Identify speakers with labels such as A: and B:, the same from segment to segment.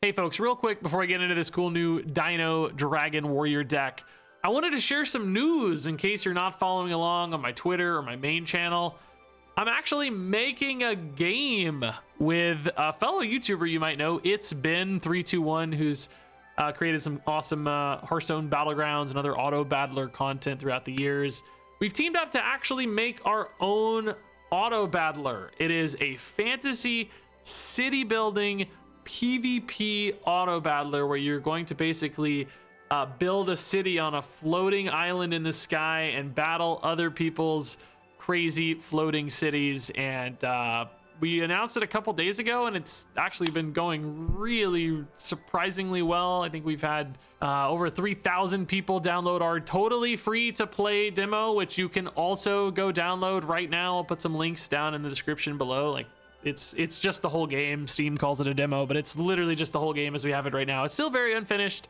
A: Hey folks, real quick before I get into this cool new Dino Dragon Warrior deck, I wanted to share some news in case you're not following along on my Twitter or my main channel. I'm actually making a game with a fellow YouTuber you might know. It's Ben321, who's created some awesome Hearthstone Battlegrounds and other auto battler content throughout the years. We've teamed up to actually make our own auto battler. It is a fantasy city building PvP auto battler where you're going to basically build a city on a floating island in the sky and battle other people's crazy floating cities. And we announced it a couple days ago, and it's actually been going really surprisingly well. I think we've had over 3,000 people download our totally free to play demo, which you can also go download right now. I'll put some links down in the description below. Like, it's just the whole game. Steam calls it a demo, but it's literally just the whole game as we have it right now. It's still very unfinished.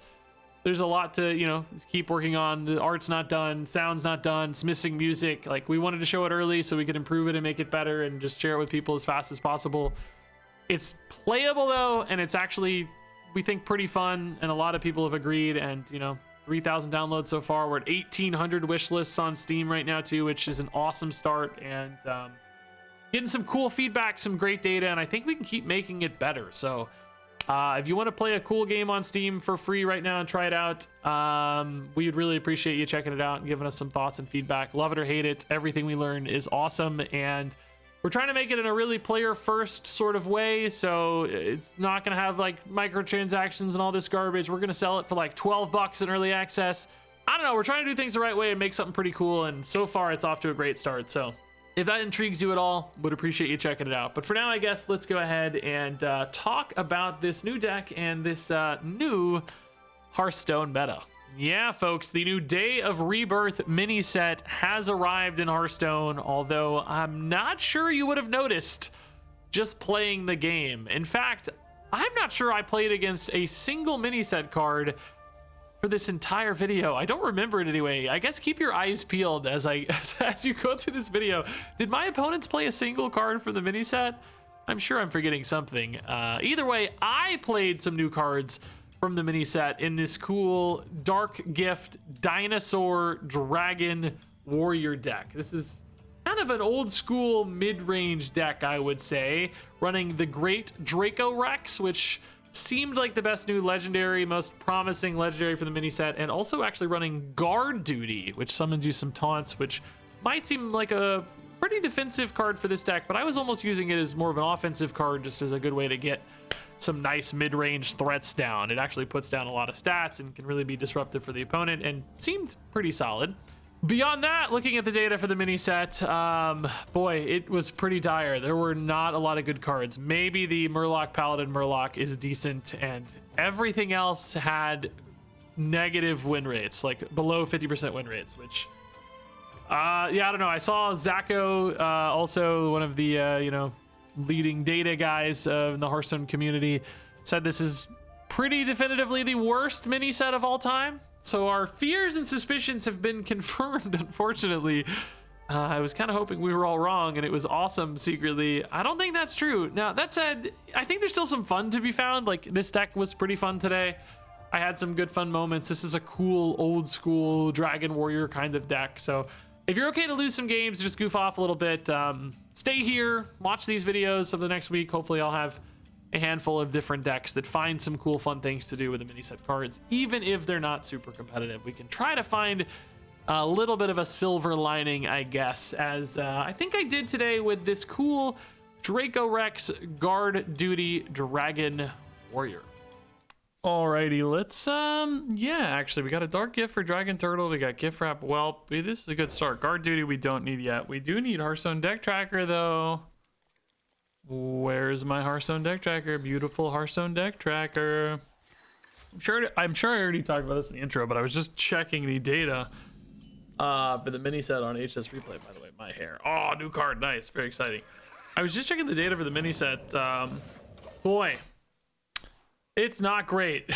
A: There's a lot to, you know, keep working on. The art's not done, sound's not done, it's missing music. Like, we wanted to show it early so we could improve it and make it better and just share it with people as fast as possible. It's playable though, and it's actually, we think, pretty fun, and a lot of people have agreed. And, you know, 3,000 downloads so far. We're at 1,800 wish lists on Steam right now too, which is an awesome start. And getting some cool feedback, some great data, and I think we can keep making it better. So if you want to play a cool game on Steam for free right now and try it out, we would really appreciate you checking it out and giving us some thoughts and feedback. Love it or hate it, everything we learn is awesome, and we're trying to make it in a really player first sort of way. So it's not going to have like microtransactions and all this garbage. We're going to sell it for like $12 in early access. I don't know, we're trying to do things the right way and make something pretty cool, and so far it's off to a great start. So if that intrigues you at all, would appreciate you checking it out. But for now, I guess let's go ahead and talk about this new deck and this new Hearthstone meta. Yeah, folks, the new Day of Rebirth Mini-Set has arrived in Hearthstone, although I'm not sure you would have noticed just playing the game. In fact, I'm not sure I played against a single Mini-Set card for this entire video. I don't remember it anyway. I guess keep your eyes peeled as you go through this video. Did my opponents play a single card from the mini set? I'm sure I'm forgetting something. Either way, I played some new cards from the mini set in this cool Dark Gift Dinosaur Dragon Warrior deck. This is kind of an old school mid-range deck, I would say, running the great Dracorex, which seemed like the best new legendary, most promising legendary for the mini set, and also actually running Guard Duty, which summons you some taunts, which might seem like a pretty defensive card for this deck, but I was almost using it as more of an offensive card, just as a good way to get some nice mid-range threats down. It actually puts down a lot of stats and can really be disruptive for the opponent, and seemed pretty solid. Beyond that, looking at the data for the mini set, boy, it was pretty dire. There were not a lot of good cards. Maybe the Murloc Paladin Murloc is decent, and everything else had negative win rates, like below 50% win rates, which, yeah, I don't know. I saw Zacho, also one of the, you know, leading data guys in the Hearthstone community, said this is pretty definitively the worst mini set of all time. So our fears and suspicions have been confirmed, unfortunately. I was kind of hoping we were all wrong and it was awesome secretly. I don't think that's true. Now, that said, I think there's still some fun to be found. Like, this deck was pretty fun today. I had some good fun moments. This is a cool, old school Dragon Warrior kind of deck. So if you're okay to lose some games, just goof off a little bit, stay here, watch these videos over the next week. Hopefully I'll have a handful of different decks that find some cool fun things to do with the mini set cards, even if they're not super competitive. We can try to find a little bit of a silver lining, I guess, as I think I did today with this cool Dracorex Guard Duty Dragon Warrior. Alrighty, let's yeah, actually we got a Dark Gift for Dragon Turtle, we got Gift Wrap Whelp. This is a good start. Guard Duty we don't need yet. We do need Hearthstone Deck Tracker though. Where's my Hearthstone Deck Tracker? Beautiful Hearthstone Deck Tracker. I'm sure I already talked about this in the intro, but I was just checking the data for the mini set on HS Replay. By the way, my hair. Oh, new card, nice, very exciting. I was just checking the data for the mini set. Boy, it's not great.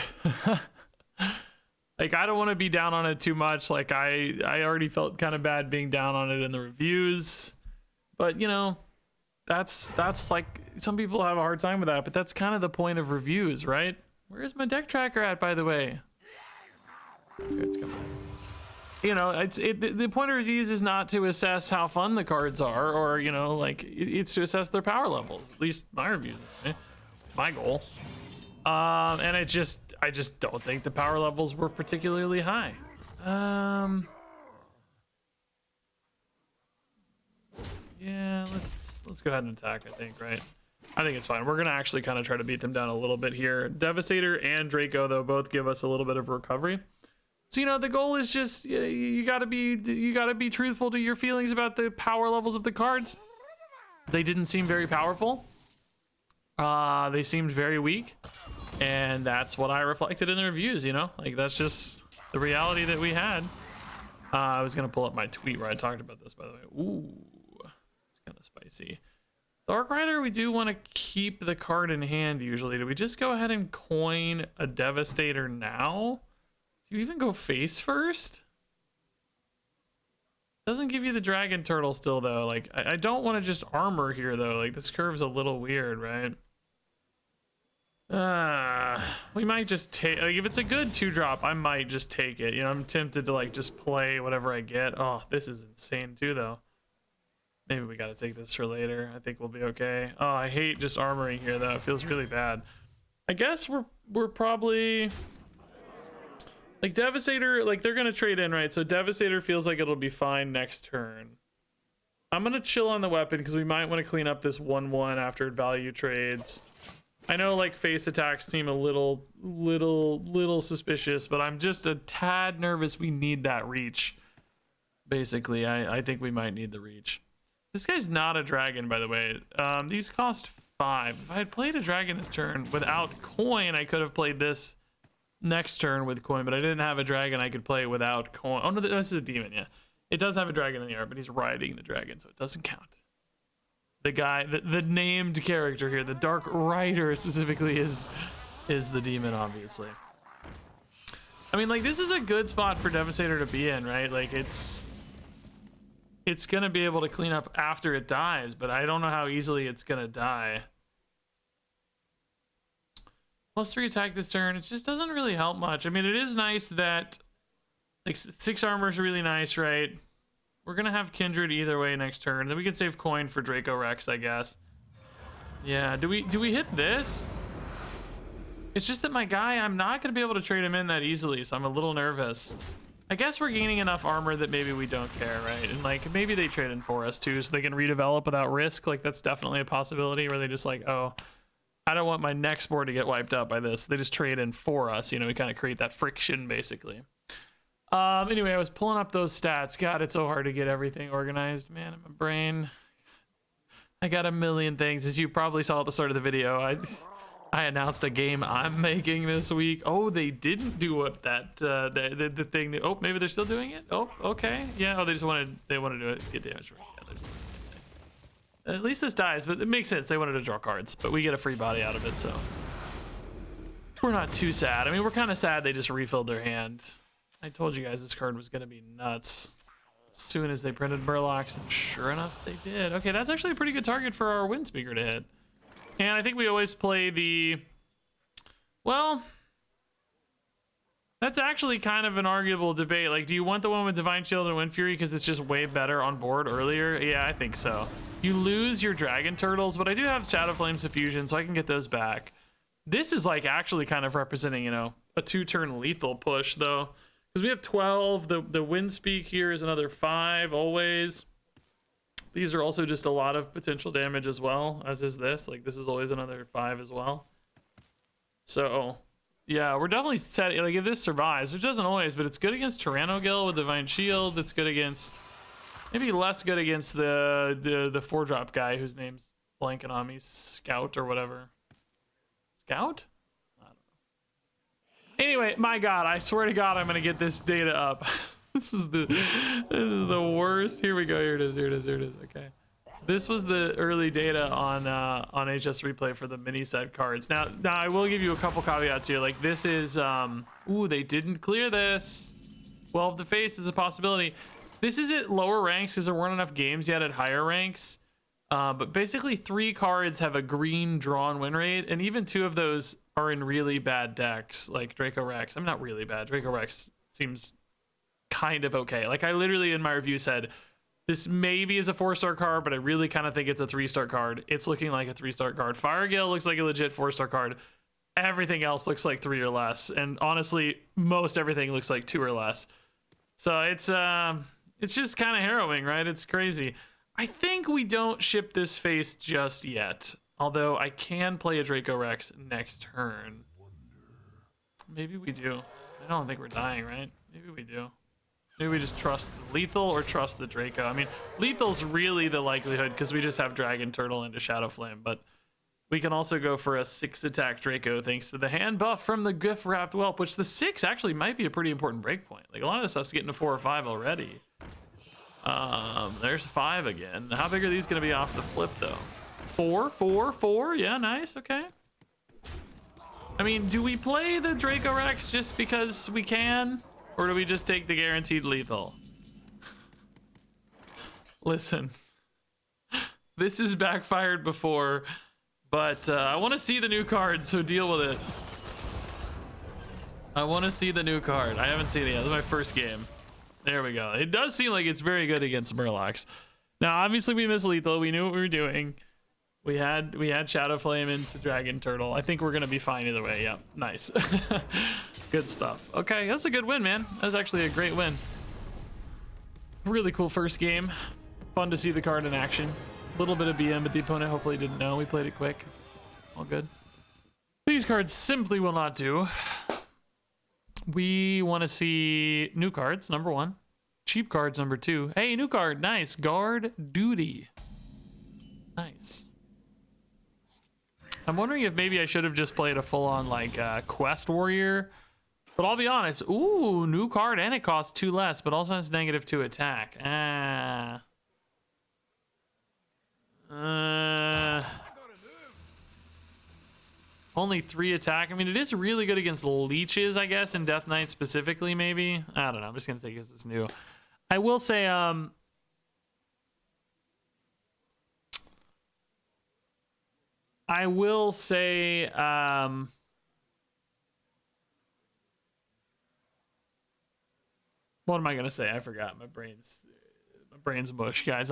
A: Like, I don't want to be down on it too much. Like, I already felt kind of bad being down on it in the reviews, but you know, that's like, some people have a hard time with that, but that's kind of the point of reviews, right? Where's my deck tracker at, by the way? Okay, it's coming. You know, the point of reviews is not to assess how fun the cards are, or you know, like it's to assess their power levels. At least my reviews, my goal. And I just don't think the power levels were particularly high. Yeah, let's go ahead and attack. I think, right? I think it's fine. We're gonna actually kind of try to beat them down a little bit here. Devastator and Draco, though, both give us a little bit of recovery. So, you know, the goal is just you gotta be truthful to your feelings about the power levels of the cards. They didn't seem very powerful. They seemed very weak, and that's what I reflected in the reviews. You know, like that's just the reality that we had. I was gonna pull up my tweet where I talked about this, by the way. Ooh, it's kind of spicy. Dark Rider, we do want to keep the card in hand usually. Do we just go ahead and coin a Devastator now? Do you even go face first? Doesn't give you the dragon turtle still though. Like I don't want to just armor here though. Like this curve's a little weird, right? We might just take, like, if it's a good 2-drop, I might just take it. You know, I'm tempted to like just play whatever I get. Oh, this is insane too though. Maybe we gotta take this for later. I think we'll be okay. Oh, I hate just armoring here though. It feels really bad. I guess we're probably like Devastator, like they're gonna trade in, right? So Devastator feels like it'll be fine next turn. I'm gonna chill on the weapon because we might want to clean up this 1/1 after it value trades. I know like face attacks seem a little suspicious, but I'm just a tad nervous. We need that reach. Basically, I think we might need the reach. This guy's not a dragon, by the way. These cost 5. If I had played a dragon this turn without coin, I could have played this next turn with coin, but I didn't have a dragon I could play without coin. Oh no, this is a demon. Yeah, it does have a dragon in the art, but he's riding the dragon, so it doesn't count. The guy, the named character here, the Dark Rider specifically, is the demon, obviously. I mean, like, this is a good spot for Devastator to be in, right? Like it's gonna be able to clean up after it dies, but I don't know how easily it's gonna die. +3 attack this turn. It just doesn't really help much. I mean, it is nice that like 6 armor is really nice, right? We're gonna have Kindred either way next turn. Then we can save coin for Dracorex, I guess. Yeah. Do we hit this? It's just that my guy, I'm not gonna be able to trade him in that easily, so I'm a little nervous. I guess we're gaining enough armor that maybe we don't care, right? And like maybe they trade in for us too, so they can redevelop without risk. Like that's definitely a possibility where they just like, oh, I don't want my next board to get wiped out by this. They just trade in for us. You know, we kind of create that friction basically. Anyway, I was pulling up those stats. God, it's so hard to get everything organized, man, in my brain. I got a million things. As you probably saw at the start of the video, I announced a game I'm making this week. Oh, they didn't do what that the thing that, oh, maybe they're still doing it. Oh, okay. Yeah, oh, they want to do it. Get damage. Yeah, nice. At least this dies, but it makes sense. They wanted to draw cards, but we get a free body out of it, so we're not too sad. I mean, we're kind of sad they just refilled their hand. I told you guys this card was going to be nuts as soon as they printed Murlocs, and sure enough, they did. Okay, that's actually a pretty good target for our Wind Speaker to hit. And I think we always play the... Well, that's actually kind of an arguable debate. Like, do you want the one with Divine Shield and Wind Fury because it's just way better on board earlier? Yeah, I think so. You lose your Dragon Turtles, but I do have Shadow Flames Diffusion, so I can get those back. This is like actually kind of representing, you know, a 2-turn lethal push, though. Because we have 12, the Wind Speak here is another 5 always. These are also just a lot of potential damage as well, as is this. Like this is always another 5 as well. So yeah, we're definitely set. Like if this survives, which doesn't always, but it's good against Tyrannogill with Divine Shield. It's good against, maybe less good against the 4-drop guy whose name's blanking on me, Scout or whatever. Scout? Anyway, my God, I swear to God, I'm gonna get this data up. This is the worst. Here we go. Here it is. Okay. This was the early data on HS Replay for the mini set cards. Now I will give you a couple caveats here. Like this is ooh, they didn't clear this. Well, the face is a possibility. This is at lower ranks because there weren't enough games yet at higher ranks. But basically 3 cards have a green drawn win rate, and even 2 of those are in really bad decks, like Dracorex. I'm not really bad. Dracorex seems kind of okay. Like I literally in my review said, this maybe is a 4-star card, but I really kind of think it's a 3-star card. It's looking like a 3-star card. Firegale looks like a legit 4-star card. Everything else looks like 3 or less, and honestly, most everything looks like 2 or less. So it's just kind of harrowing, right? It's crazy. I think we don't ship this face just yet, although I can play a Dracorex next turn. Maybe we do. I don't think we're dying, right? Maybe we do. Maybe we just trust the lethal or trust the Draco. I mean, lethal's really the likelihood because we just have Dragon Turtle into Shadow Flame, but we can also go for a 6-attack Draco thanks to the hand buff from the Gift Wrapped Whelp, which the 6 actually might be a pretty important breakpoint. Like a lot of this stuff's getting to 4 or 5 already. There's 5 again. How big are these going to be off the flip though? 4, 4, 4. Yeah, nice. Okay. I mean, do we play the Dracorex just because we can? Or do we just take the guaranteed lethal? Listen, this has backfired before, but I want to see the new card, so deal with it. I want to see the new card. I haven't seen it yet. This is my first game. There we go. It does seem like it's very good against Murlocs. Now, obviously, we missed lethal. We knew what we were doing. We had Shadow Flame into Dragon Turtle. I think we're gonna be fine either way. Yep, nice. Good stuff. Okay, that's a good win, man. That's actually a great win. Really cool first game. Fun to see the card in action. A little bit of BM, but the opponent hopefully didn't know. We played it quick. All good. These cards simply will not do. We want to see new cards, number 1. Cheap cards, number 2. Hey, new card, nice. Guard Duty. Nice. I'm wondering if maybe I should have just played a full-on like Quest Warrior, but I'll be honest. Ooh, new card, and it costs 2 less, but also has -2 attack. Only 3 attack. I mean, it is really good against leeches, I guess, and Death Knight specifically. Maybe I don't know. I'm just gonna take it as it's new. I will say, what am I gonna say? I forgot. My brain's mush, guys.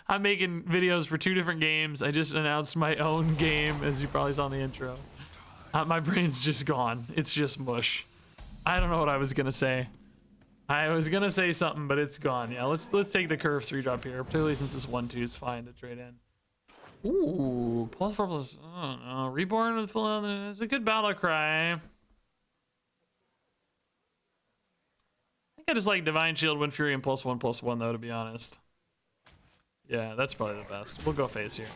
A: I'm making videos for 2 different games. I just announced my own game, as you probably saw in the intro. My brain's just gone. It's just mush. I don't know what I was gonna say. I was gonna say something, but it's gone. Yeah, let's take the curve 3-drop here, particularly since this 1/2 is fine to trade in. Ooh, +4+. Oh no, Reborn with full. It's a good battle cry. I think I just like Divine Shield, Wind Fury, and +1/+1 though, to be honest. Yeah, that's probably the best. We'll go face here.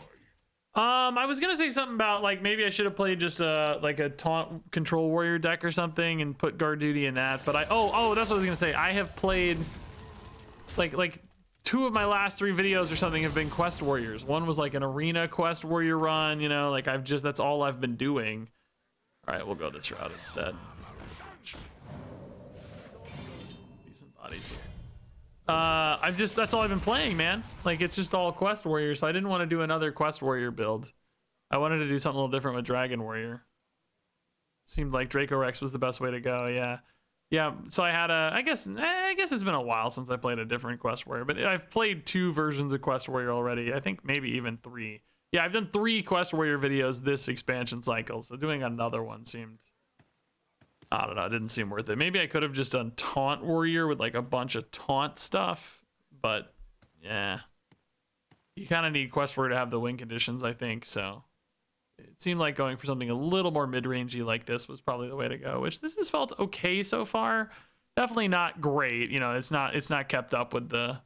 A: I was gonna say something about like maybe I should have played just like a taunt control warrior deck or something and put guard duty in that. But that's what I was gonna say. I have played like 2 of my last 3 videos or something have been quest warriors. One was like an arena quest warrior run. You know, like that's all I've been doing. All right, we'll go this route instead. Decent bodies here. That's all I've been playing, man. Like, it's just all quest warrior, so I didn't want to do another quest warrior build. I wanted to do something a little different with dragon warrior. Seemed like Dracorex was the best way to go. Yeah, so I had I guess it's been a while since I played a different quest warrior, but I've played 2 versions of quest warrior already. I think maybe even 3. Yeah, I've done 3 quest warrior videos this expansion cycle, so doing another one seemed, I don't know, it didn't seem worth it. Maybe I could have just done Taunt Warrior with like a bunch of taunt stuff, but yeah. You kind of need Quest Warrior to have the win conditions, I think, so it seemed like going for something a little more mid-rangey like this was probably the way to go, which this has felt okay so far. Definitely not great, you know, it's not kept up with the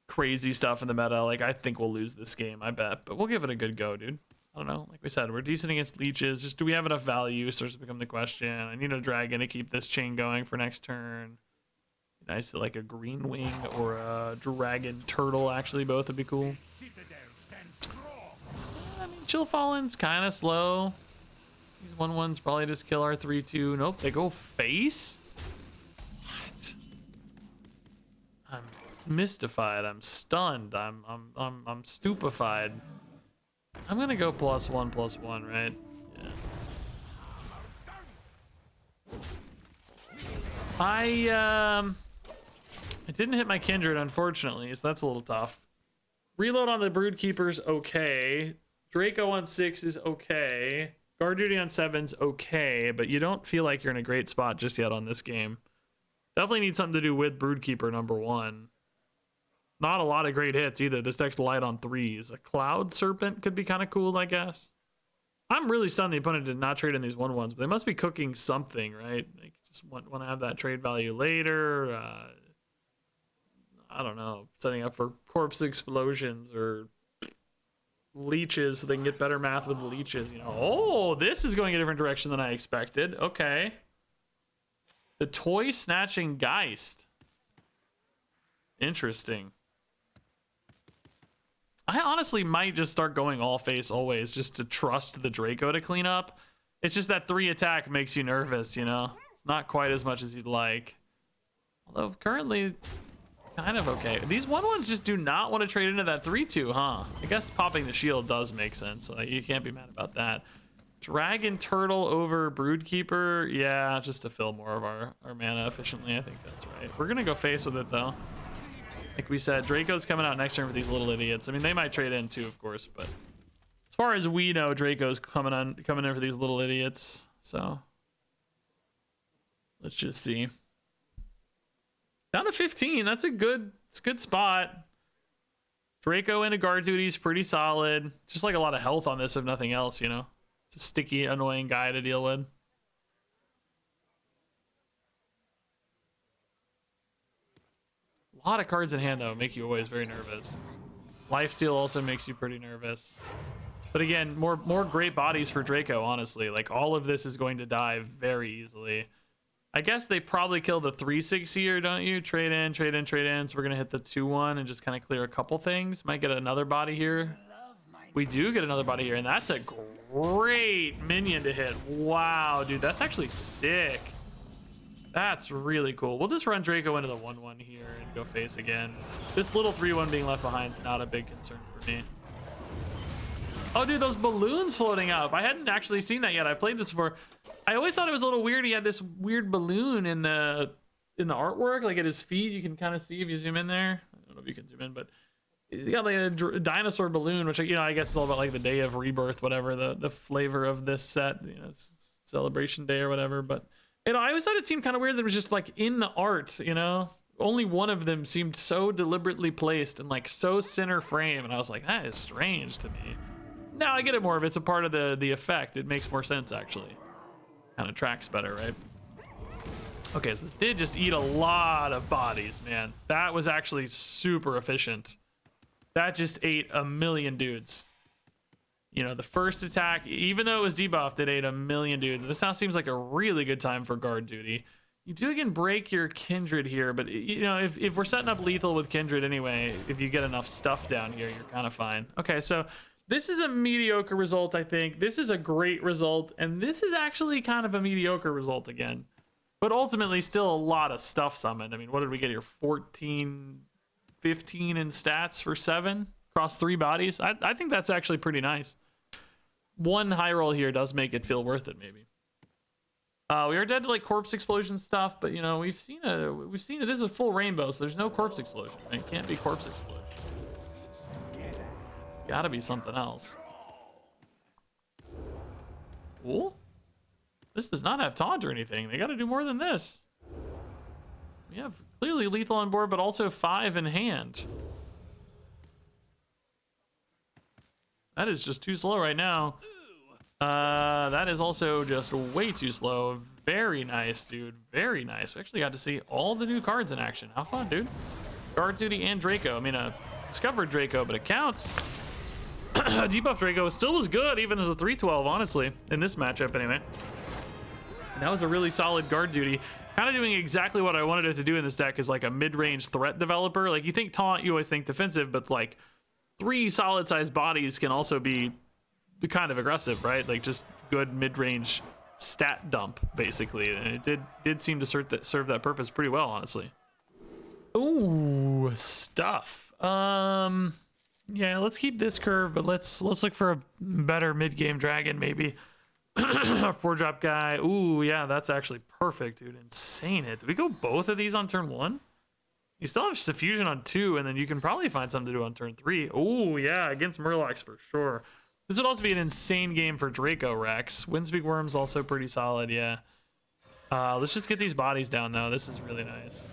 A: crazy stuff in the meta. Like, I think we'll lose this game, I bet, but we'll give it a good go, dude. I don't know. Like we said, we're decent against leeches. Just do we have enough value? Starts to become the question. I need a dragon to keep this chain going for next turn. Nice to like a green wing or a dragon turtle. Actually, both would be cool. I mean, Chill Fallen's kind of slow. These 1/1s probably just kill our 3/2. Nope, they go face. What? mystified. I'm stunned. I'm stupefied. I'm gonna go +1/+1, right? Yeah. I didn't hit my kindred, unfortunately, so that's a little tough. Reload on the Broodkeeper's okay. Draco on 6 is okay. Guard duty on 7's okay, but you don't feel like you're in a great spot just yet on this game. Definitely need something to do with Broodkeeper number 1. Not a lot of great hits either. This deck's light on 3s. A Cloud Serpent could be kind of cool, I guess. I'm really stunned the opponent did not trade in these 1/1s, but they must be cooking something, right? Like, just want to have that trade value later. I don't know, setting up for corpse explosions or leeches so they can get better math with leeches, you know. Oh, this is going a different direction than I expected. Okay. The Toy Snatching Geist. Interesting. I honestly might just start going all face always just to trust the Draco to clean up. It's just that 3 attack makes you nervous, you know. It's not quite as much as you'd like. Although currently kind of okay. These 1/1s just do not want to trade into that 3/2, huh? I guess popping the shield does make sense. So you can't be mad about that. Dragon Turtle over Broodkeeper. Yeah, just to fill more of our mana efficiently. I think that's right. We're going to go face with it, though. Like we said, Draco's coming out next turn for these little idiots. I mean, they might trade in, too, of course. But as far as we know, Draco's coming in for these little idiots. So let's just see. Down to 15. That's a good spot. Draco into guard duty is pretty solid. Just like a lot of health on this, if nothing else, you know. It's a sticky, annoying guy to deal with. A lot of cards in hand, though, make you always very nervous. Lifesteal also makes you pretty nervous. But again, more great bodies for Draco, honestly. Like, all of this is going to die very easily. I guess they probably kill the 3/6 here, don't you? Trade in. So we're going to hit the 2/1 and just kind of clear a couple things. Might get another body here. We do get another body here, and that's a great minion to hit. Wow, dude, that's actually sick. That's really cool. We'll just run Draco into the 1/1 here and go face again. This little 3/1 being left behind is not a big concern for me. Oh, dude, those balloons floating up. I hadn't actually seen that yet. I played this before. I always thought it was a little weird. He had this weird balloon in the artwork, like at his feet. You can kind of see if you zoom in there. I don't know if you can zoom in, but he got like a dinosaur balloon, which, you know, I guess is all about like the day of rebirth, whatever the flavor of this set. You know, it's celebration day or whatever. But you know, I always thought it seemed kind of weird that it was just like in the art. You know, only one of them seemed so deliberately placed and like so center frame, and I was like, that is strange to me. Now I get it more if it's a part of the effect. It makes more sense actually. Kind of tracks better, right? Okay, so this did just eat a lot of bodies, man. That was actually super efficient. That just ate a million dudes. You know, the first attack, even though it was debuffed, it ate a million dudes. This now seems like a really good time for guard duty. You do again break your kindred here, but you know, if we're setting up lethal with kindred anyway, if you get enough stuff down here, you're kind of fine. Okay, so this is a mediocre result, I think. This is a great result, and this is actually kind of a mediocre result again. But ultimately, still a lot of stuff summoned. I mean, what did we get here? 14, 15 in stats for 7 across 3 bodies. I think that's actually pretty nice. One high roll here does make it feel worth it, maybe. We are dead to like corpse explosion stuff, but you know, we've seen it. This is a full rainbow, so there's no corpse explosion. Right? It can't be corpse explosion. Gotta be something else. Cool. This does not have taunt or anything. They gotta do more than this. We have clearly lethal on board, but also 5 in hand. That is just too slow right now. That is also just way too slow. Very nice, dude. Very nice. We actually got to see all the new cards in action. How fun, dude. Guard duty and Draco. I mean, discovered Draco, but it counts. Debuff Draco still was good, even as a 3/12, honestly, in this matchup anyway. And that was a really solid guard duty. Kind of doing exactly what I wanted it to do in this deck, is like a mid-range threat developer. Like, you think taunt, you always think defensive, but like 3 solid-sized bodies can also be kind of aggressive, right? Like just good mid-range stat dump, basically. And it did seem to serve that purpose pretty well, honestly. Ooh. Ooh, stuff. Yeah, let's keep this curve, but let's look for a better mid-game dragon, maybe. A 4-drop guy. Ooh, yeah, that's actually perfect, dude. Insane hit. Did we go both of these on turn 1? You still have Suffusion on 2, and then you can probably find something to do on turn 3. Ooh, yeah, against Murlocs for sure. This would also be an insane game for Dracorex. Windspeak Worm's also pretty solid, yeah. Let's just get these bodies down, though. This is really nice.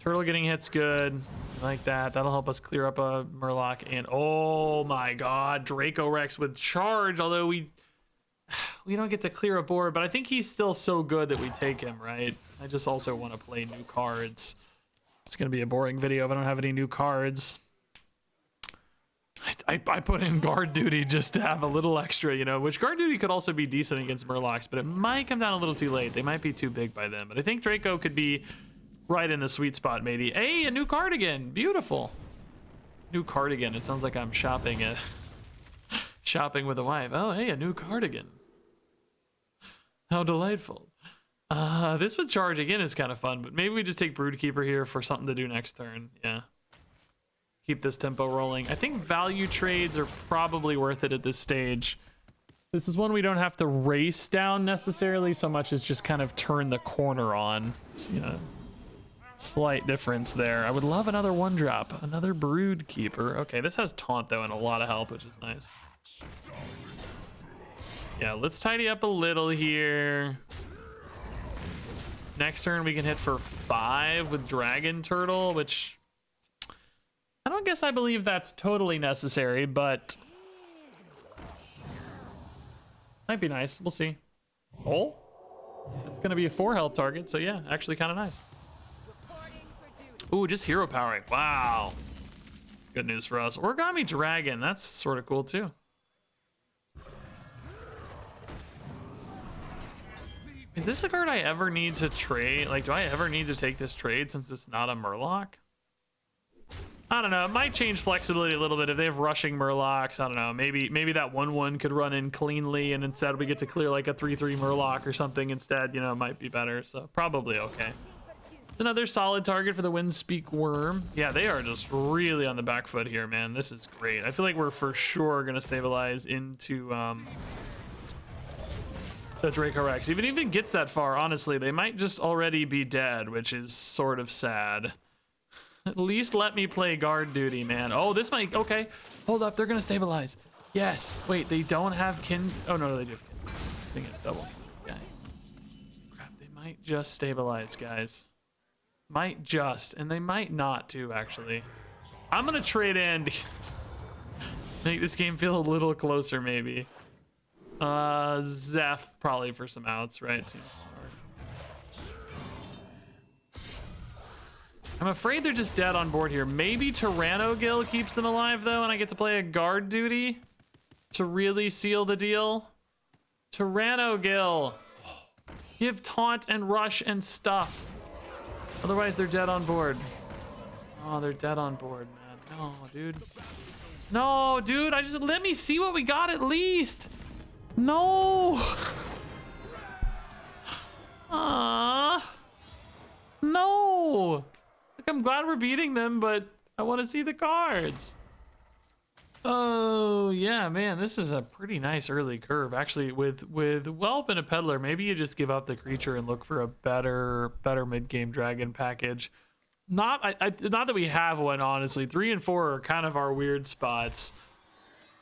A: Turtle getting hit's good. Like that. That'll help us clear up a Murloc. And oh my god, Dracorex with charge. Although we don't get to clear a board, but I think he's still so good that we take him, right? I just also want to play new cards. It's going to be a boring video if I don't have any new cards. I put in guard duty just to have a little extra, you know, which guard duty could also be decent against Murlocs, but it might come down a little too late. They might be too big by then, but I think Draco could be right in the sweet spot, maybe. Hey, a new cardigan. Beautiful. New cardigan. It sounds like I'm shopping with a wife. Oh, hey, a new cardigan. How delightful. This with charge again is kind of fun, but maybe we just take Broodkeeper here for something to do next turn. Yeah. Keep this tempo rolling. I think value trades are probably worth it at this stage. This is one we don't have to race down necessarily so much as just kind of turn the corner on. It's, you know, slight difference there. I would love another 1-drop, another Broodkeeper. Okay, this has taunt though and a lot of health, which is nice. Yeah, let's tidy up a little here. Next turn we can hit for 5 with Dragon Turtle, which I don't guess I believe that's totally necessary, but might be nice. We'll see. Oh, it's gonna be a 4 health target, so yeah, actually kind of nice. Ooh, just hero powering. Wow, good news for us. Origami Dragon, that's sort of cool too. Is this a card I ever need to trade? Like, do I ever need to take this trade since it's not a Murloc? I don't know. It might change flexibility a little bit if they have rushing Murlocs. I don't know. Maybe that 1/1 could run in cleanly, and instead we get to clear like a 3/3 Murloc or something instead. You know, it might be better. So probably okay. Another solid target for the Windspeak Worm. Yeah, they are just really on the back foot here, man. This is great. I feel like we're for sure gonna stabilize into the Dracorex. Even if it gets that far, honestly, they might just already be dead, which is sort of sad. At least let me play guard duty, man. Oh, this might... Okay, hold up. They're going to stabilize. Yes. Wait, they don't have kin... Oh, no, they do have kin. Sing it double. Okay. Crap, they might just stabilize, guys. Might just. And they might not, too, actually. I'm going to trade in to make this game feel a little closer, maybe. Zeph probably for some outs, right? Seems smart. I'm afraid they're just dead on board here. Maybe Tyrannogill keeps them alive though, and I get to play a guard duty to really seal the deal. Tyrannogill, give taunt and rush and stuff. Otherwise they're dead on board. Oh, they're dead on board, man. No, dude. No, dude. I just let me see what we got at least. No. No. Like, I'm glad we're beating them, but I want to see the cards. Oh yeah, man, this is a pretty nice early curve. Actually, with Whelp and a Peddler, maybe you just give up the creature and look for a better mid-game dragon package. Not that we have one, honestly. 3 and 4 are kind of our weird spots.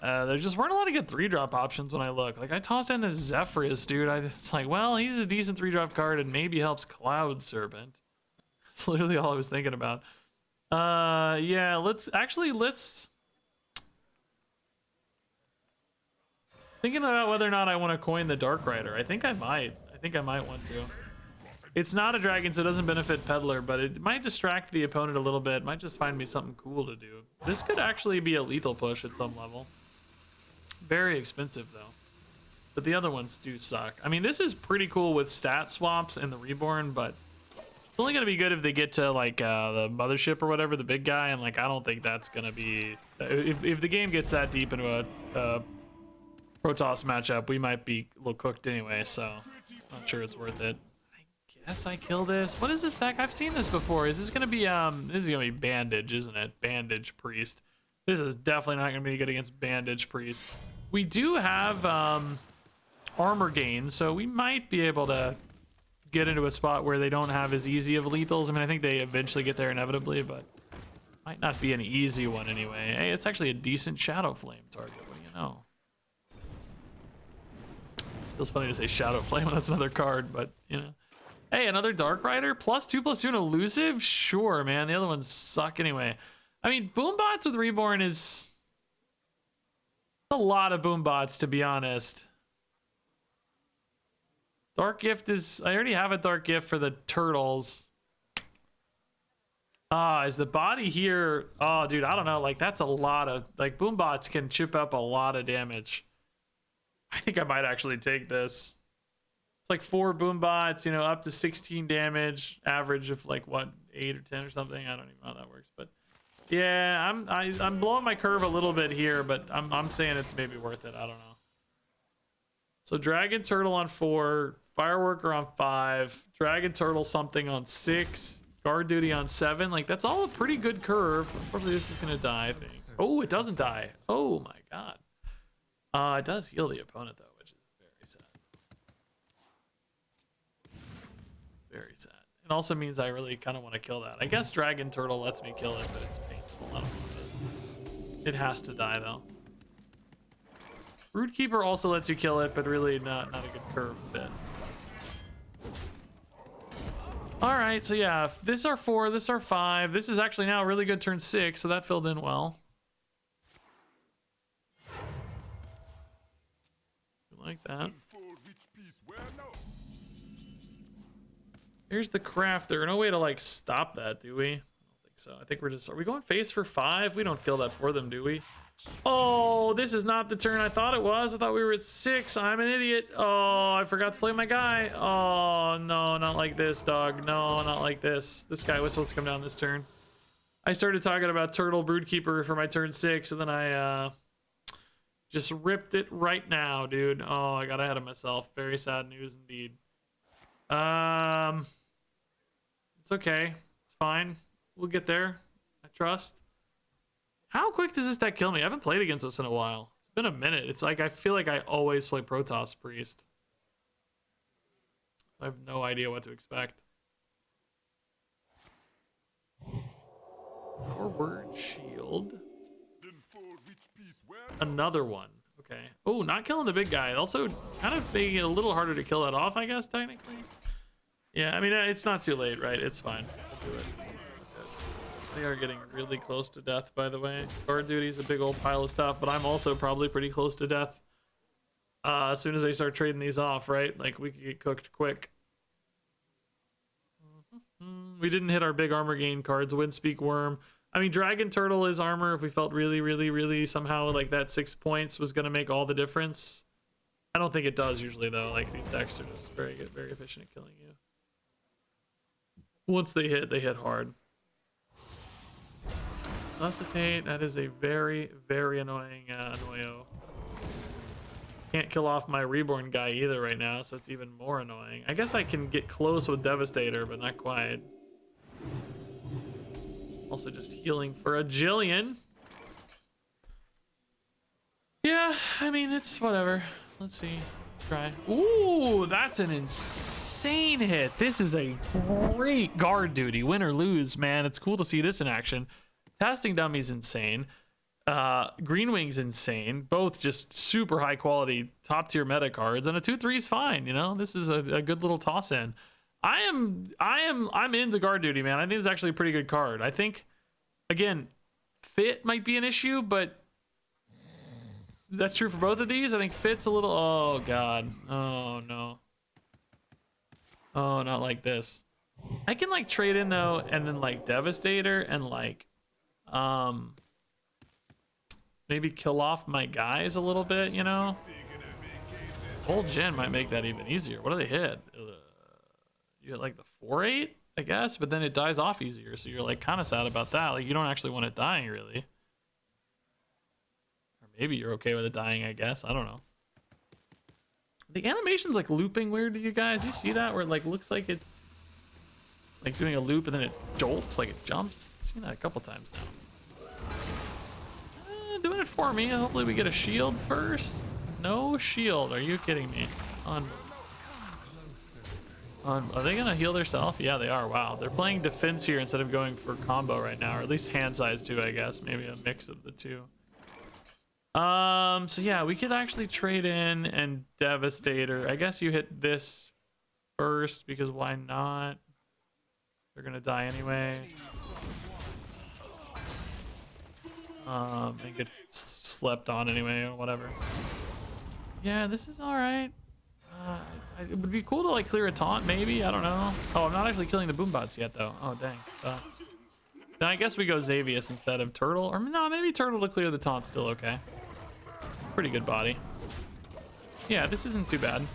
A: There just weren't a lot of good 3-drop options when I look. Like, I tossed in this Zephyrs, dude. It's like, well, he's a decent 3-drop card and maybe helps Cloud Serpent. That's literally all I was thinking about. Yeah, let's thinking about whether or not I want to coin the Dark Rider. I think I might want to. It's not a dragon, so it doesn't benefit Peddler, but it might distract the opponent a little bit. It might just find me something cool to do. This could actually be a lethal push at some level. Very expensive though, but the other ones do suck. I mean, this is pretty cool with stat swaps and the Reborn, but it's only gonna be good if they get to like the Mothership or whatever, the big guy, and like I don't think that's gonna be. If the game gets that deep into a Protoss matchup, we might be a little cooked anyway. So not sure it's worth it. I guess I kill this. What is this deck? I've seen this before. Is this gonna be this is gonna be Bandage, isn't it? Bandage Priest. This is definitely not gonna be good against Bandage Priest. We do have armor gain, so we might be able to get into a spot where they don't have as easy of lethals. I mean, I think they eventually get there inevitably, but might not be an easy one anyway. Hey, it's actually a decent Shadow Flame target. What do you know? It feels funny to say Shadow Flame when that's another card, but you know. Hey, another Dark Rider? +2/+2 and elusive? Sure, man. The other ones suck anyway. I mean, Boombots with Reborn is a lot of Boombots, to be honest. Dark Gift is... I already have a Dark Gift for the turtles. Is the body here... Oh, dude, I don't know. Like, that's a lot of... Like, Boombots can chip up a lot of damage. I think I might actually take this. It's like 4 Boombots, you know, up to 16 damage. Average of, like, what, 8 or 10 or something? I don't even know how that works, but... Yeah, I'm blowing my curve a little bit here, but I'm saying it's maybe worth it. I don't know. So Dragon Turtle on 4, Fireworker on 5, Dragon Turtle something on 6, Guard Duty on 7. Like, that's all a pretty good curve. Unfortunately, this is gonna die, I think. Oh, it doesn't die. Oh my god. It does heal the opponent though, which is very sad. Very sad. It also means I really kind of want to kill that. I guess Dragon Turtle lets me kill it, but it's painful. I don't want it. It has to die though. Broodkeeper also lets you kill it, but really not a good curve bit. All right, so yeah, this are 4, this are 5. This is actually now a really good turn 6, so that filled in well. Like that. Here's the crafter. No way to like stop that, do we? I don't think so. I think we're just... Are we going face for 5? We don't kill that for them, do we? Oh, this is not the turn I thought it was. I thought we were at 6. I'm an idiot. Oh, I forgot to play my guy. Oh, no, not like this, dog. No, not like this. This guy was supposed to come down this turn. I started talking about Turtle Broodkeeper for my turn 6, and then I just ripped it right now, dude. Oh, I got ahead of myself. Very sad news indeed. It's okay. It's fine. We'll get there. I trust. How quick does this deck kill me? I haven't played against this in a while. It's been a minute. It's like I feel like I always play Protoss Priest. I have no idea what to expect. Forward shield. Another one. Okay. Oh, not killing the big guy. Also, kind of making it a little harder to kill that off, I guess, technically. Yeah, I mean, it's not too late, right? It's fine. We'll do it. They are getting really close to death, by the way. Guard duty is a big old pile of stuff, but I'm also probably pretty close to death. As soon as they start trading these off, right? Like, we could get cooked quick. We didn't hit our big armor gain cards. Windspeak Worm. I mean, Dragon Turtle is armor if we felt really somehow like that 6 points was going to make all the difference. I don't think it does usually, though. Like, these decks are just very good, very efficient at killing you. Once they hit hard. Resuscitate, that is a very annoying Annoyo. Can't kill off my Reborn guy either right now, so it's even more annoying. I guess I can get close with Devastator, but not quite. Also just healing for a Jillian. Yeah, I mean, it's whatever. Let's see. Try. Ooh, that's an insane hit. This is a great guard duty. Win or lose, man. It's cool to see this in action. Testing Dummy's insane. Green Wing's insane. Both just super high quality, top tier meta cards, and a 2/3 is fine. You know, this is a good little toss in. I'm into guard duty, man. I think it's actually a pretty good card. I think, again, fit might be an issue, but that's true for both of these. I think fit's a little. Oh god. Oh no. Oh, not like this. I can like trade in though, and then like Devastator and like maybe kill off my guys a little bit, you know? Old Gen might make that even easier. What do they hit? You hit like the 4/8, I guess, but then it dies off easier, so you're like kind of sad about that. Like, you don't actually want it dying, really. Or maybe you're okay with it dying, I guess. I don't know. The animation's like looping weird to you guys. You see that? Where it like looks like it's like doing a loop and then it jolts, like it jumps. I've seen that a couple times now. Doing it for me. Hopefully we get a shield first. No shield. Are you kidding me? Are they gonna heal themselves? Yeah, they are. Wow, they're playing defense here instead of going for combo right now, or at least hand size too, I guess. Maybe a mix of the two. So yeah, we could actually trade in and Devastator. I guess you hit this first because why not? They're gonna die anyway. And get slept on anyway or whatever. Yeah, this is all right. It would be cool to like clear a taunt maybe. I don't know. Oh, I'm not actually killing the boom bots yet though. Oh dang. Then I guess we go Xavius instead of Turtle, or no, maybe Turtle to clear the taunt. Still okay. Pretty good body. Yeah, this isn't too bad.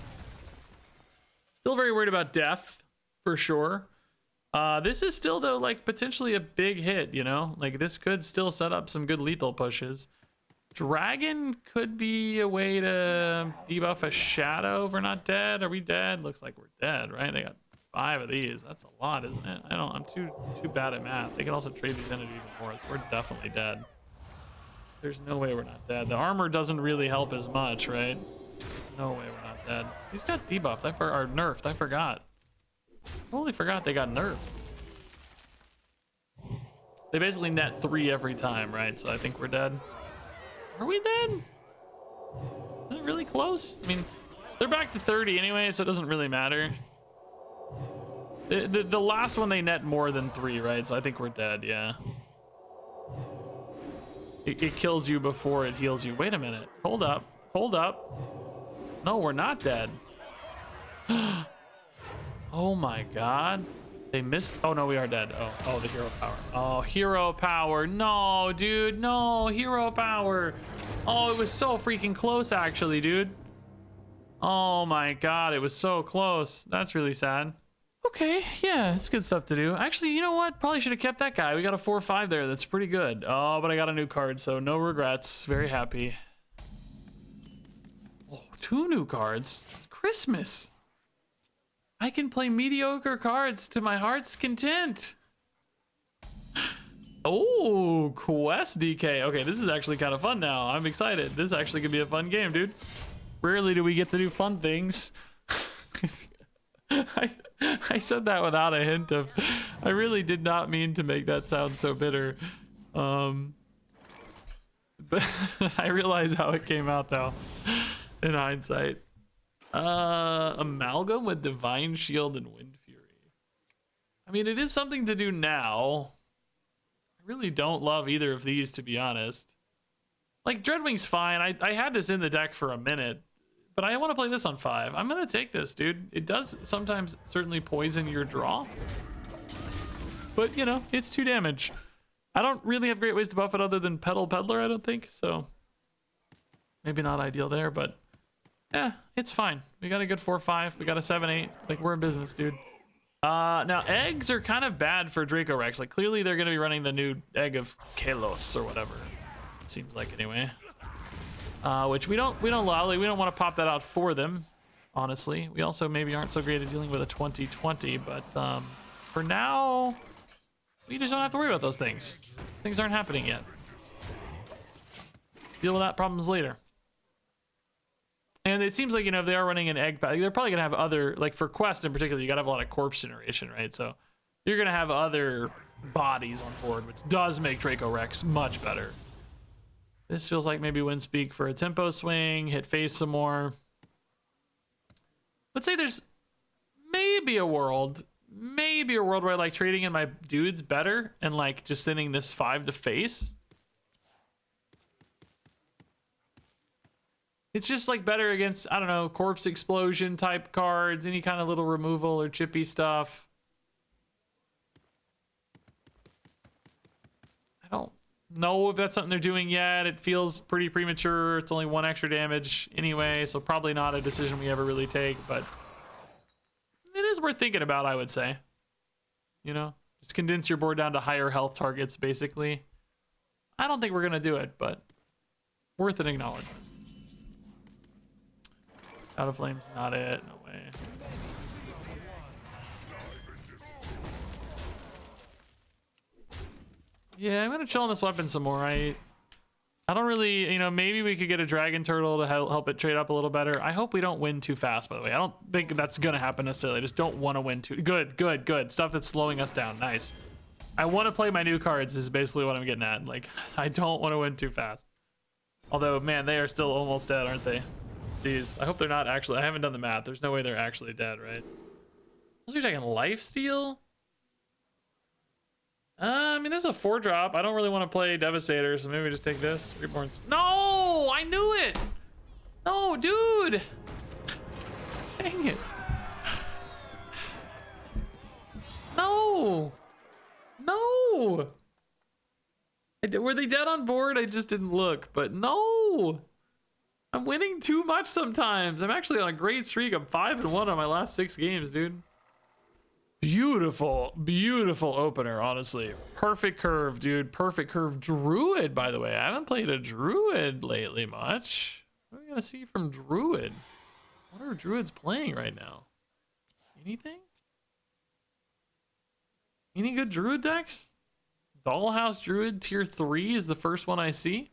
A: Still very worried about death for sure. This is still though like potentially a big hit, you know, like this could still set up some good lethal pushes. Dragon could be a way to debuff a shadow if we're not dead. Are we dead? Looks like we're dead, right? They got 5 of these. That's a lot, isn't it? I'm too bad at math. They can also trade these energy even more. So we're definitely dead. There's no way we're not dead. The armor doesn't really help as much, right? No way we're not dead. These got debuffed. Or nerfed. I forgot. Totally forgot they got nerfed. They basically net 3 every time, right? So I think we're dead. Are we dead? Is it really close? I mean, they're back to 30 anyway, so it doesn't really matter. The last one they net more than 3, right? So I think we're dead, yeah. It kills you before it heals you. Wait a minute. Hold up. Hold up. No, we're not dead. Oh my god. They missed. Oh no, we are dead. Oh, the hero power. Oh, hero power. No, dude. No, hero power. Oh, it was so freaking close, actually, dude. Oh my god, it was so close. That's really sad. Okay, yeah, it's good stuff to do. Actually, you know what? Probably should have kept that guy. We got a 4/5 there. That's pretty good. Oh, but I got a new card, so no regrets. Very happy. Oh, 2 new cards. It's Christmas. I can play mediocre cards to my heart's content. Oh, Quest DK. Okay, this is actually kind of fun now. I'm excited. This actually could be a fun game, dude. Rarely do we get to do fun things. I said that without a hint of... I really did not mean to make that sound so bitter. But I realize how it came out, though, in hindsight. Amalgam with Divine Shield and Wind Fury. I mean, it is something to do now. I really don't love either of these, to be honest. Like, Dreadwing's fine. I had this in the deck for a minute, but I want to play this on 5. I'm going to take this, dude. It does sometimes certainly poison your draw. But, you know, it's 2 damage. I don't really have great ways to buff it other than Petal Peddler, I don't think. So, maybe not ideal there, but... yeah, it's fine. We got a good 4/5. We got a 7/8. Like, we're in business, dude. Now, eggs are kind of bad for Dracorex. Like, clearly they're going to be running the new egg of Kalos or whatever. It seems like, anyway. Which we don't lolly. We don't want to pop that out for them, honestly. We also maybe aren't so great at dealing with a 2020, but for now, we just don't have to worry about those things. Things aren't happening yet. Deal with that problems later. And it seems like, you know, if they are running an egg pack, they're probably gonna have other, like for Quest in particular, you gotta have a lot of corpse generation, right? So you're gonna have other bodies on board, which does make Dracorex much better. This feels like maybe Windspeak for a tempo swing, hit face some more. Let's say there's maybe a world where I like trading in my dudes better and like just sending this 5 to face. It's just like better against, I don't know, corpse explosion type cards, any kind of little removal or chippy stuff. I don't know if that's something they're doing yet. It feels pretty premature. It's only 1 extra damage anyway, so probably not a decision we ever really take, but it is worth thinking about, I would say. You know, just condense your board down to higher health targets, basically. I don't think we're going to do it, but worth an acknowledgement. Out of Flame's not it. No way. Yeah, I'm gonna chill on this weapon some more. I don't really, you know, maybe we could get a dragon turtle to help it trade up a little better. I hope we don't win too fast, by the way. I don't think that's gonna happen necessarily. I just don't want to win too. Good. Stuff that's slowing us down. Nice. I want to play my new cards is basically what I'm getting at. Like, I don't want to win too fast. Although, man, they are still almost dead, aren't they? Jeez, I hope they're not actually. I haven't done the math. There's no way they're actually dead, right? Unless you're taking lifesteal. I mean, this is a 4-drop. I don't really want to play Devastator, so maybe we just take this. Reborns. No, I knew it. No, dude. Dang it. No. No. Were they dead on board? I just didn't look, but no. I'm winning too much sometimes. I'm actually on a great streak. I'm 5-1 on my last 6 games, dude. Beautiful opener, honestly. Perfect curve, dude. Perfect curve. Druid, by the way. I haven't played a Druid lately much. What are we gonna see from Druid? What are Druids playing right now? Anything? Any good Druid decks? Dollhouse Druid tier 3 is the first one I see.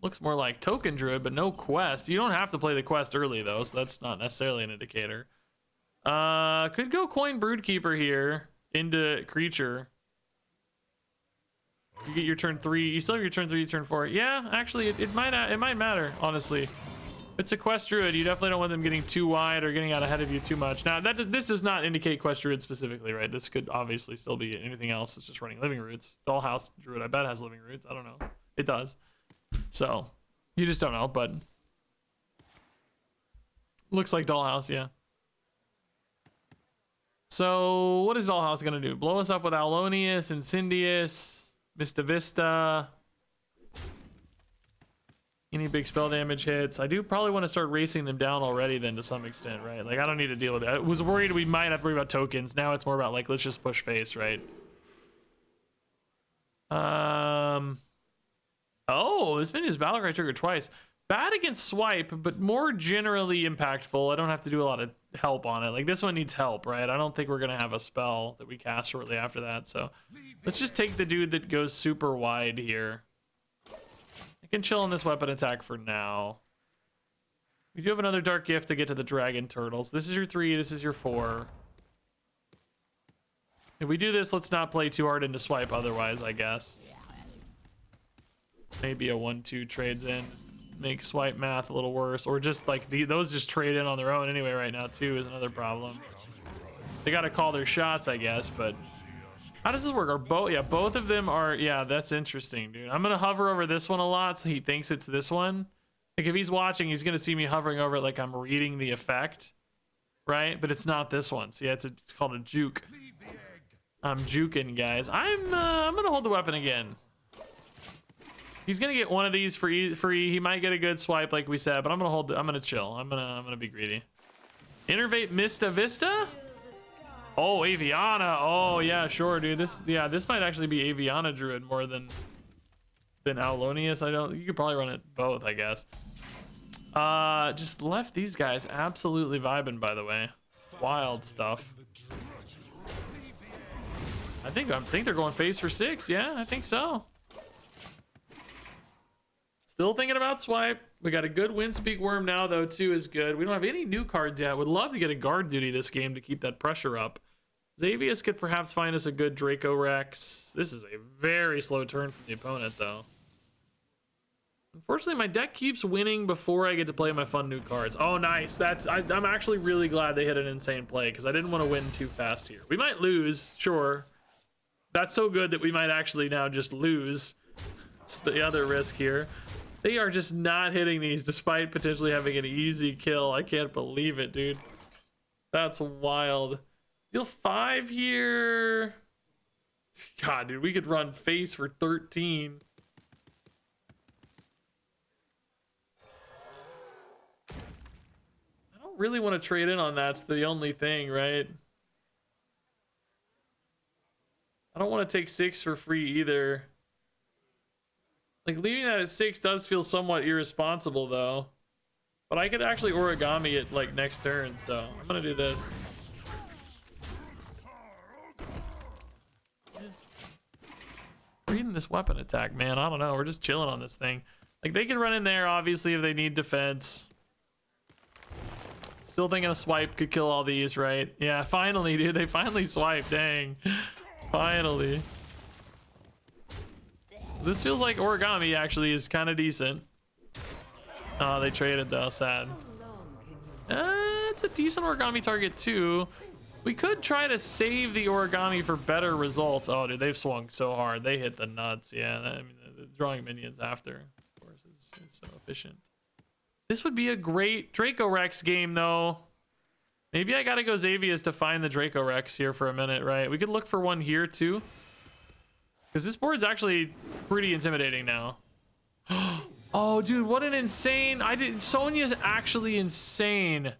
A: Looks more like token Druid, but no quest. You don't have to play the quest early though, so that's not necessarily an indicator. Could go coin Broodkeeper here into creature. You get your turn 3. You still have your turn 3, turn 4. Yeah, actually, it might matter, honestly. If it's a quest Druid, you definitely don't want them getting too wide or getting out ahead of you too much. Now, this does not indicate quest Druid specifically, right? This could obviously still be anything else. It's just running Living Roots. Dollhouse Druid, I bet, has Living Roots. I don't know. It does. So, you just don't know, but looks like Dollhouse, yeah. So, what is Dollhouse gonna do? Blow us up with Alonius, Incendius, Mista Vista. Any big spell damage hits? I do probably want to start racing them down already then to some extent, right? Like, I don't need to deal with that. I was worried we might have to worry about tokens. Now it's more about, like, let's just push face, right? Oh, this minion is battle cry trigger twice. Bad against swipe, but more generally impactful. I don't have to do a lot of help on it. Like, this one needs help, right? I don't think we're gonna have a spell that we cast shortly after that. So let's just take the dude that goes super wide here. I can chill on this weapon attack for now. We do have another dark gift to get to the dragon turtles. This is your 3, this is your 4. If we do this, let's not play too hard into swipe otherwise, I guess. Maybe a 1-2 trades in, make swipe math a little worse, or just like those just trade in on their own anyway right now too is another problem. They got to call their shots, I guess, but how does this work? Are both? Yeah, both of them are. Yeah, that's interesting, dude. I'm gonna hover over this one a lot, so he thinks it's this one. Like if he's watching, he's gonna see me hovering over it like I'm reading the effect, right? But it's not this one. So yeah, it's called a juke. I'm juking, guys. I'm gonna hold the weapon again. He's gonna get one of these free. He might get a good swipe, like we said, but I'm gonna hold it. I'm gonna chill. I'm gonna be greedy. Innervate Mista Vista. Oh, Aviana. Oh yeah, sure, dude. This might actually be Aviana Druid more than Alonius. You could probably run it both, I guess. Just left these guys absolutely vibing, by the way. Wild stuff. I think they're going face for 6. Yeah, I think so. Still thinking about swipe. We got a good Windspeak Worm now, though, too, is good. We don't have any new cards yet. Would love to get a guard duty this game to keep that pressure up. Xavius could perhaps find us a good Dracorex. This is a very slow turn from the opponent, though. Unfortunately, my deck keeps winning before I get to play my fun new cards. Oh, nice. I'm actually really glad they hit an insane play, because I didn't want to win too fast here. We might lose, sure. That's so good that we might actually now just lose. It's the other risk here. They are just not hitting these despite potentially having an easy kill. I can't believe it, dude. That's wild. Deal 5 here. God, dude, we could run face for 13. I don't really want to trade in on that. It's the only thing, right? I don't want to take 6 for free either. Like, leaving that at 6 does feel somewhat irresponsible, though. But I could actually origami it, like, next turn, so I'm gonna do this. defend this weapon attack, man. I don't know. We're just chilling on this thing. Like, they can run in there, obviously, if they need defense. Still thinking a swipe could kill all these, right? Yeah, finally, dude. They finally swiped. Dang. Finally. This feels like origami, actually, is kind of decent. Oh, they traded, though. Sad. It's a decent origami target, too. We could try to save the origami for better results. Oh, dude, they've swung so hard. They hit the nuts. Yeah, I mean, the drawing minions after, of course, is so efficient. This would be a great Dracorex game, though. Maybe I gotta go Xavius to find the Dracorex here for a minute, right? We could look for one here, too. Because this board's actually pretty intimidating now. Oh, dude, what an insane... Sonya's actually insane.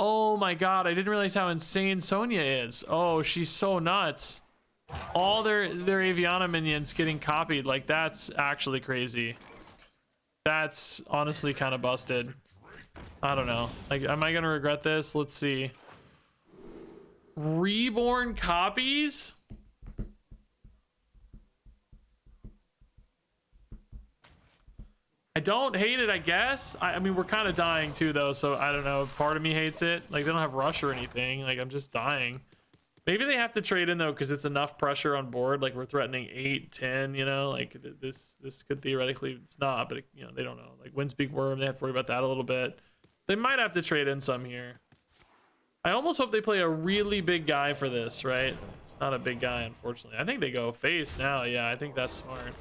A: Oh my god, I didn't realize how insane Sonya is. Oh, she's so nuts. All their Aviana minions getting copied. Like, that's actually crazy. That's honestly kind of busted. I don't know. Like, am I gonna regret this? Let's see. Reborn copies? I don't hate it, I guess. I mean, we're kind of dying too, though, so I don't know. Part of me hates it. Like, they don't have rush or anything. Like, I'm just dying. Maybe they have to trade in, though, because it's enough pressure on board. Like, we're threatening 8, 10, you know? Like, this could theoretically... It's not, but, you know, they don't know. Like, Windspeak Worm, they have to worry about that a little bit. They might have to trade in some here. I almost hope they play a really big guy for this, right? It's not a big guy, unfortunately. I think they go face now. Yeah, I think that's smart.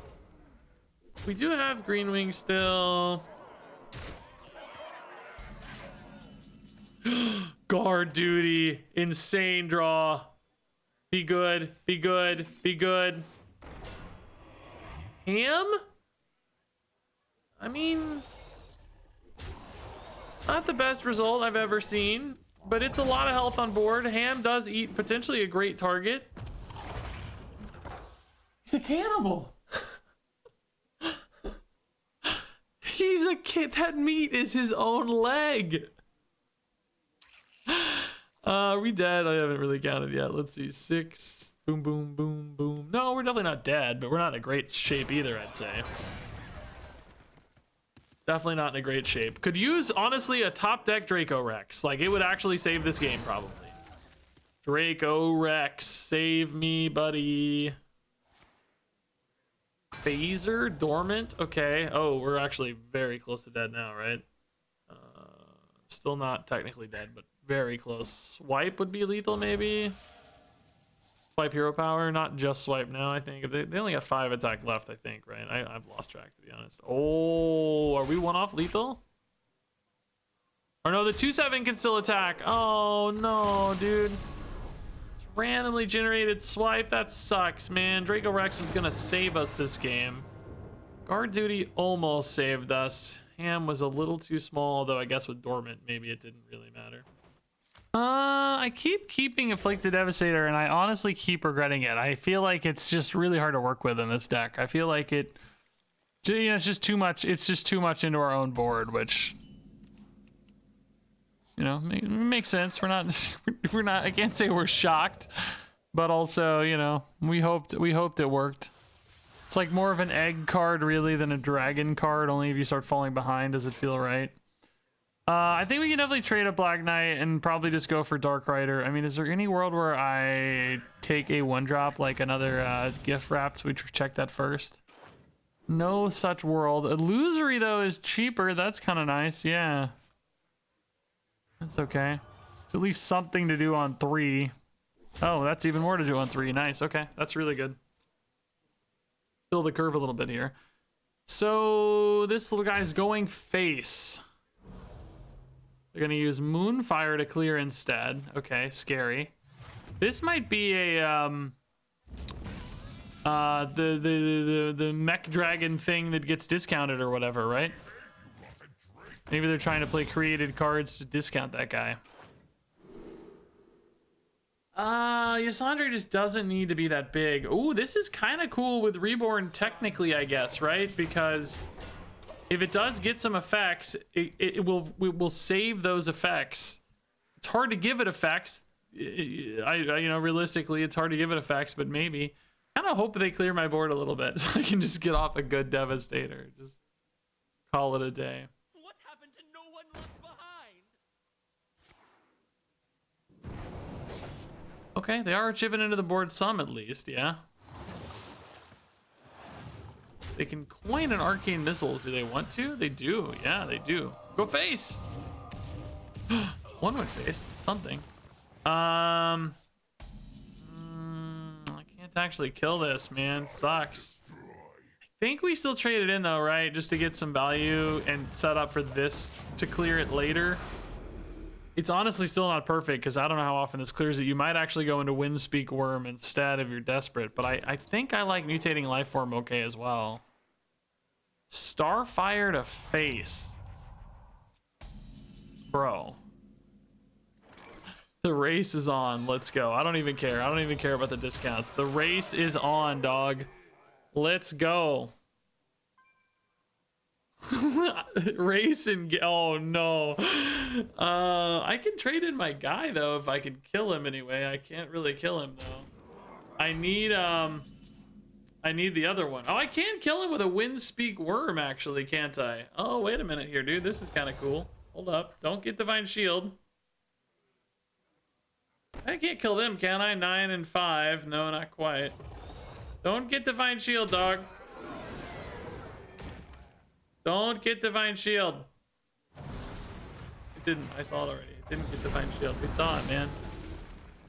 A: We do have Green Wing still. Guard duty. Insane draw. Be good. Be good. Be good. Ham? I mean, not the best result I've ever seen, but it's a lot of health on board. Ham does eat potentially a great target. He's a cannibal. He's a kid. That meat is his own leg. Are we dead? I haven't really counted yet. Let's see. 6. Boom, boom, boom, boom. No, we're definitely not dead, but we're not in a great shape either, I'd say. Definitely not in a great shape. Could use, honestly, a top deck Dracorex. Like, it would actually save this game, probably. Dracorex, save me, buddy. Phaser, dormant. Okay. Oh, we're actually very close to dead now, right? Still not technically dead, but very close. Swipe would be lethal, maybe. Swipe hero power, not just swipe now. I think they only got 5 attack left. I think, right? I've lost track, to be honest. Oh, are we one off lethal? Or no, the 2/7 can still attack. Oh no, dude. Randomly generated swipe. That sucks, man. Dracorex was gonna save us this game. Guard duty almost saved us. Ham was a little too small, though I guess with dormant maybe it didn't really matter. I keep keeping Afflicted Devastator, and I honestly keep regretting it. I feel like it's just really hard to work with in this deck. I feel like it, you know, it's just too much. It's just too much into our own board, which, you know, makes sense. We're not. I can't say we're shocked, but also, you know, we hoped it worked. It's like more of an egg card really than a dragon card. Only if you start falling behind does it feel right. I think we can definitely trade a Black Knight and probably just go for Dark Rider. I mean, is there any world where I take a 1-drop like another gift wrap? So we check that first. No such world. Illusory though is cheaper. That's kind of nice. Yeah. That's okay. It's at least something to do on 3. Oh, that's even more to do on 3. Nice. Okay. That's really good. Fill the curve a little bit here. So this little guy's going face. They're going to use Moonfire to clear instead. Okay, scary. This might be a the mech dragon thing that gets discounted or whatever, right? Maybe they're trying to play created cards to discount that guy. Yasandre just doesn't need to be that big. Ooh, this is kind of cool with Reborn technically, I guess, right? Because if it does get some effects, it will save those effects. It's hard to give it effects. You know, realistically, it's hard to give it effects, but maybe. kind of hope they clear my board a little bit so I can just get off a good Devastator. Just call it a day.
B: What happened to no one left behind?
A: Okay, they are chipping into the board some at least, yeah. They can coin an arcane missiles. Do they want to? They do. Yeah, they do. Go face. One went face. Something. I can't actually kill this, man. Sucks. I think we still trade it in though, right? Just to get some value and set up for this to clear it later. It's honestly still not perfect because I don't know how often this clears it. You might actually go into Windspeak Worm instead if you're desperate, but I think I like mutating life form okay as well. Starfire to face. Bro. The race is on. Let's go. I don't even care. I don't even care about the discounts. The race is on, dog. Let's go. Race and oh no. I can trade in my guy though if I can kill him anyway. I can't really kill him though. I need the other one. Oh, I can kill him with a Windspeak Worm actually, can't I? Oh, wait a minute here, dude. This is kind of cool. Hold up. Don't get Divine Shield. I can't kill them, can I? 9 and 5. No, not quite. Don't get Divine Shield, dog. Don't get Divine Shield. It didn't. I saw it already. It didn't get Divine Shield. We saw it, man.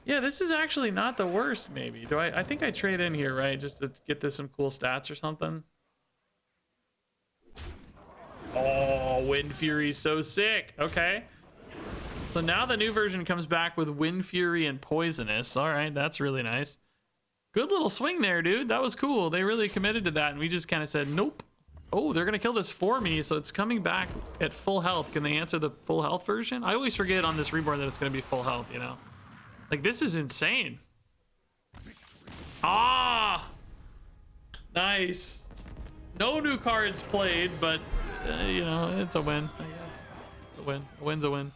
A: Yeah, this is actually not the worst, maybe. I think I trade in here, right? Just to get this some cool stats or something. Oh, Wind Fury's so sick. Okay. So now the new version comes back with Wind Fury and Poisonous. All right, that's really nice. Good little swing there, dude. That was cool. They really committed to that, and we just kind of said, nope. Oh, they're going to kill this for me, so it's coming back at full health. Can they answer the full health version? I always forget on this Reborn that it's going to be full health, you know? Like, this is insane. Ah! Nice. No new cards played, but, you know, it's a win, I guess. It's a win. A win's a win.